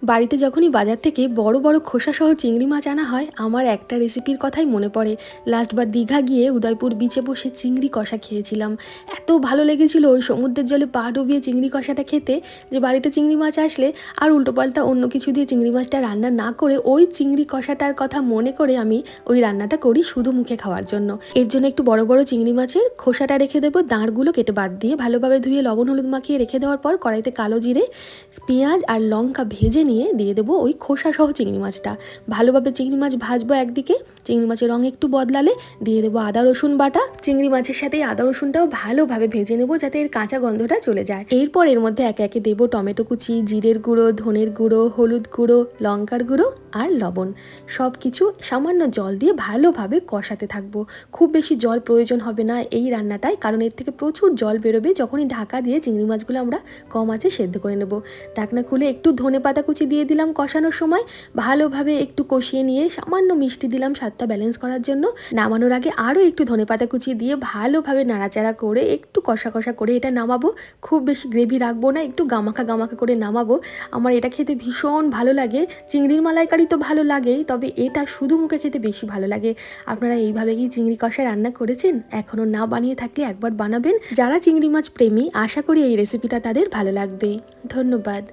বাড়িতে যখনই বাজার থেকে বড় বড় খোসাসহ চিংড়ি মাছ আনা হয়, আমার একটা রেসিপির কথাই মনে পড়ে। লাস্টবার দীঘা গিয়ে উদয়পুর বিচে বসে চিংড়ি কষা খেয়েছিলাম। এত ভালো লেগেছিল ওই সমুদ্রের জলে পা ডুবিয়ে চিংড়ি কষাটা খেতে, যে বাড়িতে চিংড়ি মাছ আসলে আর উল্টোপাল্টা অন্য কিছু দিয়ে চিংড়ি মাছটা রান্না না করে ওই চিংড়ি কষাটার কথা মনে করে আমি ওই রান্নাটা করি শুধু মুখে খাওয়ার জন্য। এর জন্য একটু বড় বড় চিংড়ি মাছের খোসাটা রেখে দেবো, দাঁড়গুলো কেটে বাদ দিয়ে ভালোভাবে ধুয়ে লবণ হলুদ মাখিয়ে রেখে দেওয়ার পর কড়াইতে কালো জিরে, পেঁয়াজ আর লঙ্কা ভেজে নিয়ে দিয়ে দেবো ওই খোসাসহ চিংড়ি মাছটা। ভালোভাবে চিংড়ি মাছ ভাজবো একদিকে, চিংড়ি মাছের রঙ একটু বদলালে দিয়ে দেবো আদা রসুন বাটা। চিংড়ি মাছের সাথে আদা রসুনটাও ভালোভাবে ভেজে নেবো যাতে এর কাঁচা গন্ধটা চলে যায়। এরপর এর মধ্যে একে একে দেবো টমেটো কুচি, জিরের গুঁড়ো, ধনের গুঁড়ো, হলুদ গুঁড়ো, লঙ্কার গুঁড়ো আর লবণ। সব কিছু সামান্য জল দিয়ে ভালোভাবে কষাতে থাকবো। খুব বেশি জল প্রয়োজন হবে না এই রান্নাটায়, কারণ এর থেকে প্রচুর জল বেরোবে যখনই ঢাকা দিয়ে চিংড়ি মাছগুলো আমরা কম আঁচে সেদ্ধ করে নেব। ঢাকনা খুলে একটু ধনেপাতা কুচি দিয়ে দিলাম কষানোর সময়, ভালোভাবে একটু কষিয়ে নিয়ে সামান্য মিষ্টি দিলাম স্বাদটা ব্যালেন্স করার জন্য। নামানোর আগে আরও একটু ধনেপাতা কুচি দিয়ে ভালোভাবে নাড়াচাড়া করে একটু কষা কষা করে এটা নামাবো। খুব বেশি গ্রেভি রাখবো না, একটু গামাখা গামাখা করে নামাবো। আমার এটা খেতে ভীষণ ভালো লাগে। চিংড়ির মালাইকারি তো ভালো লাগেই, তবে এটা শুধু মুখে খেতে বেশি ভালো লাগে। আপনারা এইভাবে কি চিংড়ি কষা রান্না করেছেন? এখনও না বানিয়ে থাকলে একবার বানাবেন। যারা চিংড়ি মাছ প্রেমী, আশা করি এই রেসিপিটা তাদের ভালো লাগবে। ধন্যবাদ।